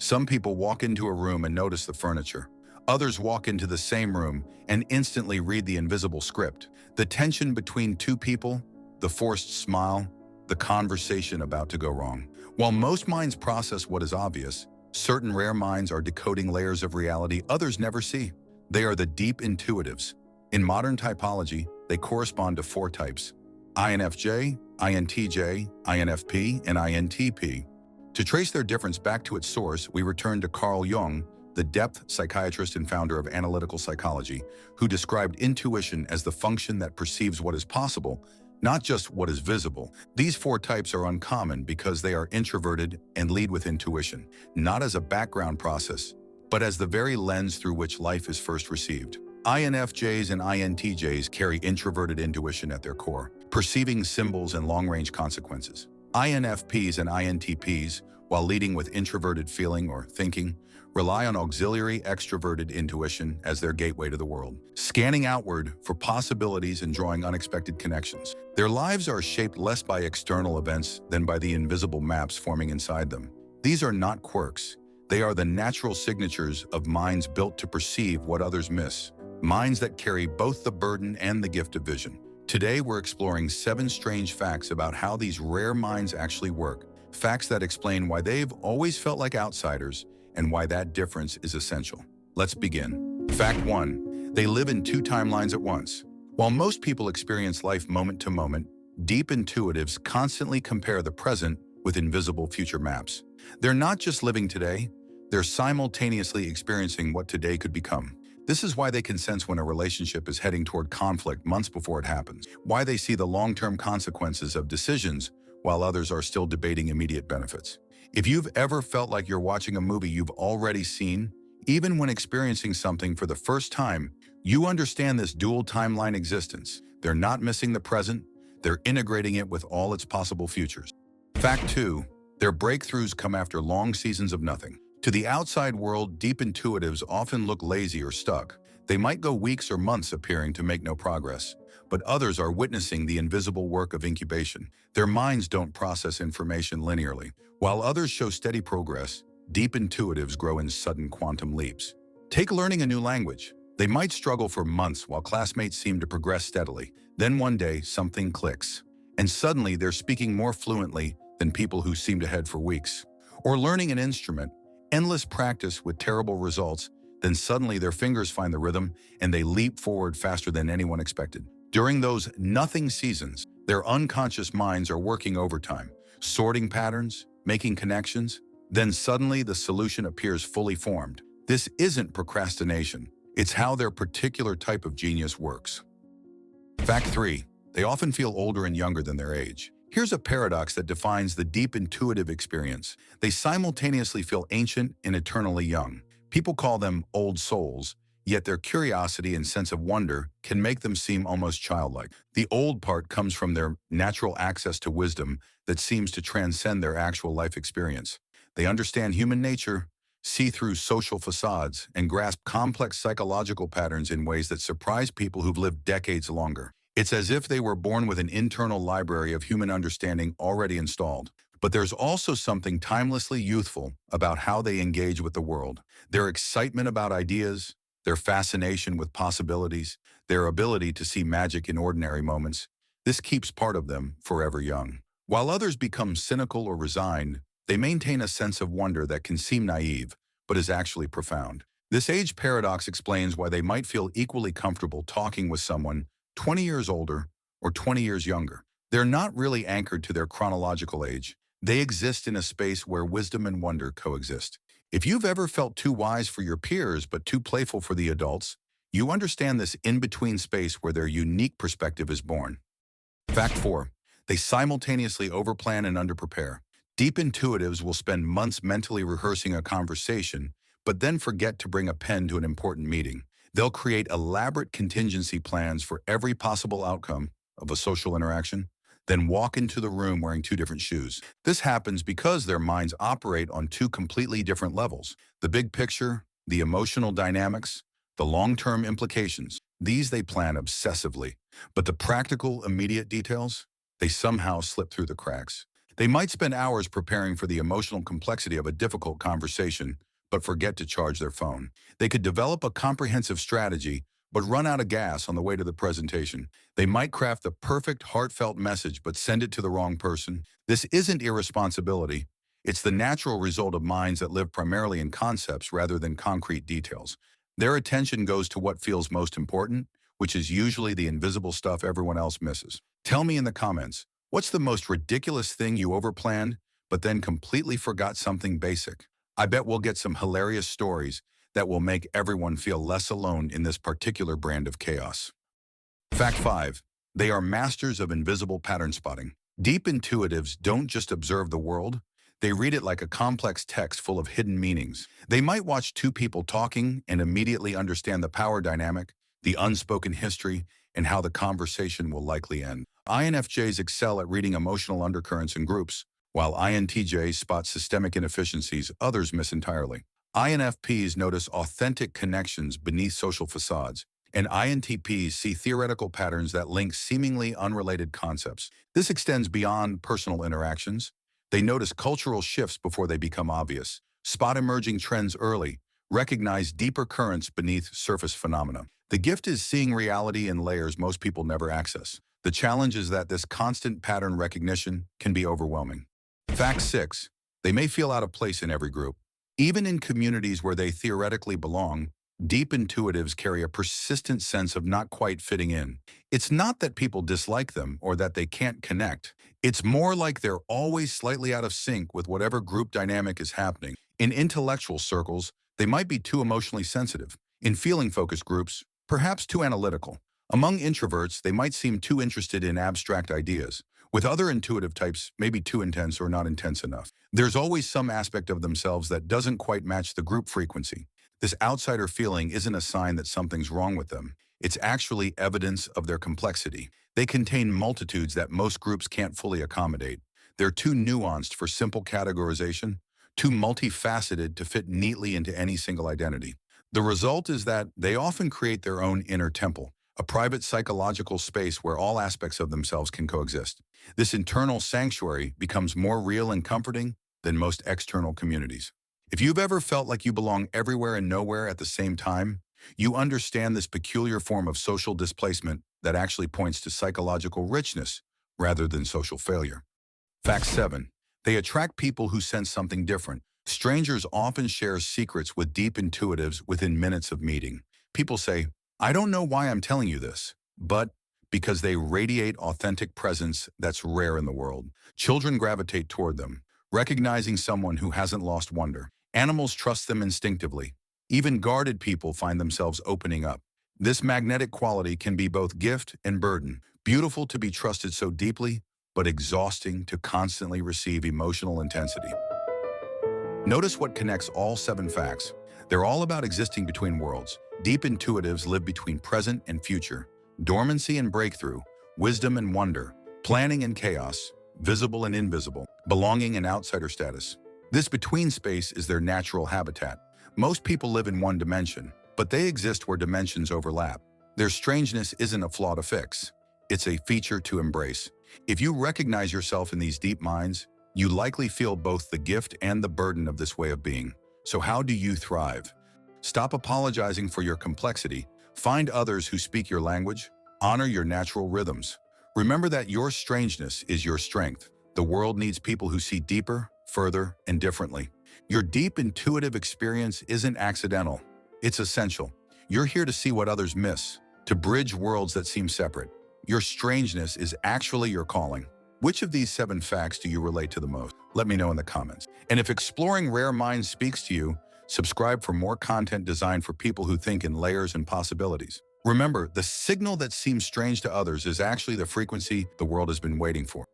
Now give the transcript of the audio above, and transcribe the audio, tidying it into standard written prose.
Some people walk into a room and notice the furniture. Others walk into the same room and instantly read the invisible script. The tension between two people, the forced smile, the conversation about to go wrong. While most minds process what is obvious, certain rare minds are decoding layers of reality others never see. They are the deep intuitives. In modern typology, they correspond to four types: INFJ, INTJ, INFP, and INTP. To trace their difference back to its source, we return to Carl Jung, the depth psychiatrist and founder of analytical psychology, who described intuition as the function that perceives what is possible, not just what is visible. These four types are uncommon because they are introverted and lead with intuition, not as a background process, but as the very lens through which life is first received. INFJs and INTJs carry introverted intuition at their core, perceiving symbols and long-range consequences. INFPs and INTPs, while leading with introverted feeling or thinking, rely on auxiliary extroverted intuition as their gateway to the world, scanning outward for possibilities and drawing unexpected connections. Their lives are shaped less by external events than by the invisible maps forming inside them. These are not quirks. They are the natural signatures of minds built to perceive what others miss, minds that carry both the burden and the gift of vision. Today, we're exploring 7 strange facts about how these rare minds actually work, facts that explain why they've always felt like outsiders and why that difference is essential. Let's begin. Fact 1. They live in 2 timelines at once. While most people experience life moment to moment, deep intuitives constantly compare the present with invisible future maps. They're not just living today, they're simultaneously experiencing what today could become. This is why they can sense when a relationship is heading toward conflict months before it happens, why they see the long-term consequences of decisions while others are still debating immediate benefits. If you've ever felt like you're watching a movie you've already seen, even when experiencing something for the first time, you understand this dual timeline existence. They're not missing the present, they're integrating it with all its possible futures. Fact 2. Their breakthroughs come after long seasons of nothing. To the outside world, deep intuitives often look lazy or stuck. They might go weeks or months appearing to make no progress, but others are witnessing the invisible work of incubation. Their minds don't process information linearly. While others show steady progress, deep intuitives grow in sudden quantum leaps. Take learning a new language. They might struggle for months while classmates seem to progress steadily. Then one day, something clicks, and suddenly they're speaking more fluently than people who seemed ahead for weeks. Or learning an instrument. Endless practice with terrible results, then suddenly their fingers find the rhythm and they leap forward faster than anyone expected. During those nothing seasons, their unconscious minds are working overtime, sorting patterns, making connections. Then suddenly the solution appears fully formed. This isn't procrastination. It's how their particular type of genius works. Fact 3. They often feel older and younger than their age. Here's a paradox that defines the deep intuitive experience. They simultaneously feel ancient and eternally young. People call them old souls, yet their curiosity and sense of wonder can make them seem almost childlike. The old part comes from their natural access to wisdom that seems to transcend their actual life experience. They understand human nature, see through social facades, and grasp complex psychological patterns in ways that surprise people who've lived decades longer. It's as if they were born with an internal library of human understanding already installed. But there's also something timelessly youthful about how they engage with the world. Their excitement about ideas, their fascination with possibilities, their ability to see magic in ordinary moments, this keeps part of them forever young. While others become cynical or resigned, they maintain a sense of wonder that can seem naive, but is actually profound. This age paradox explains why they might feel equally comfortable talking with someone 20 years older or 20 years younger. They're not really anchored to their chronological age. They exist in a space where wisdom and wonder coexist. If you've ever felt too wise for your peers but too playful for the adults, you understand this in-between space where their unique perspective is born. Fact 4. They simultaneously overplan and underprepare. Deep intuitives will spend months mentally rehearsing a conversation, but then forget to bring a pen to an important meeting. They'll create elaborate contingency plans for every possible outcome of a social interaction, then walk into the room wearing 2 different shoes. This happens because their minds operate on 2 completely different levels. The big picture, the emotional dynamics, the long-term implications. These they plan obsessively, but the practical, immediate details, they somehow slip through the cracks. They might spend hours preparing for the emotional complexity of a difficult conversation, but forget to charge their phone. They could develop a comprehensive strategy, but run out of gas on the way to the presentation. They might craft the perfect, heartfelt message, but send it to the wrong person. This isn't irresponsibility. It's the natural result of minds that live primarily in concepts rather than concrete details. Their attention goes to what feels most important, which is usually the invisible stuff everyone else misses. Tell me in the comments, what's the most ridiculous thing you overplanned, but then completely forgot something basic? I bet we'll get some hilarious stories that will make everyone feel less alone in this particular brand of chaos. Fact 5. They are masters of invisible pattern spotting. Deep intuitives don't just observe the world, they read it like a complex text full of hidden meanings. They might watch two people talking and immediately understand the power dynamic, the unspoken history, and how the conversation will likely end. INFJs excel at reading emotional undercurrents in groups, while INTJs spot systemic inefficiencies others miss entirely. INFPs notice authentic connections beneath social facades, and INTPs see theoretical patterns that link seemingly unrelated concepts. This extends beyond personal interactions. They notice cultural shifts before they become obvious, spot emerging trends early, recognize deeper currents beneath surface phenomena. The gift is seeing reality in layers most people never access. The challenge is that this constant pattern recognition can be overwhelming. Fact 6. They may feel out of place in every group. Even in communities where they theoretically belong, deep intuitives carry a persistent sense of not quite fitting in. It's not that people dislike them or that they can't connect. It's more like they're always slightly out of sync with whatever group dynamic is happening. In intellectual circles, they might be too emotionally sensitive. In feeling-focused groups, perhaps too analytical. Among introverts, they might seem too interested in abstract ideas. With other intuitive types, maybe too intense or not intense enough. There's always some aspect of themselves that doesn't quite match the group frequency. This outsider feeling isn't a sign that something's wrong with them. It's actually evidence of their complexity. They contain multitudes that most groups can't fully accommodate. They're too nuanced for simple categorization, too multifaceted to fit neatly into any single identity. The result is that they often create their own inner temple, a private psychological space where all aspects of themselves can coexist. This internal sanctuary becomes more real and comforting than most external communities. If you've ever felt like you belong everywhere and nowhere at the same time, you understand this peculiar form of social displacement that actually points to psychological richness rather than social failure. Fact 7. They attract people who sense something different. Strangers often share secrets with deep intuitives within minutes of meeting. People say, "I don't know why I'm telling you this," but because they radiate authentic presence that's rare in the world. Children gravitate toward them, recognizing someone who hasn't lost wonder. Animals trust them instinctively. Even guarded people find themselves opening up. This magnetic quality can be both gift and burden. Beautiful to be trusted so deeply, but exhausting to constantly receive emotional intensity. Notice what connects all 7 facts. They're all about existing between worlds. Deep intuitives live between present and future, dormancy and breakthrough, wisdom and wonder, planning and chaos, visible and invisible, belonging and outsider status. This between space is their natural habitat. Most people live in one dimension, but they exist where dimensions overlap. Their strangeness isn't a flaw to fix. It's a feature to embrace. If you recognize yourself in these deep minds, you likely feel both the gift and the burden of this way of being. So how do you thrive? Stop apologizing for your complexity. Find others who speak your language. Honor your natural rhythms. Remember that your strangeness is your strength. The world needs people who see deeper, further, and differently. Your deep intuitive experience isn't accidental. It's essential. You're here to see what others miss, to bridge worlds that seem separate. Your strangeness is actually your calling. Which of these 7 facts do you relate to the most? Let me know in the comments. And if exploring rare minds speaks to you, subscribe for more content designed for people who think in layers and possibilities. Remember, the signal that seems strange to others is actually the frequency the world has been waiting for.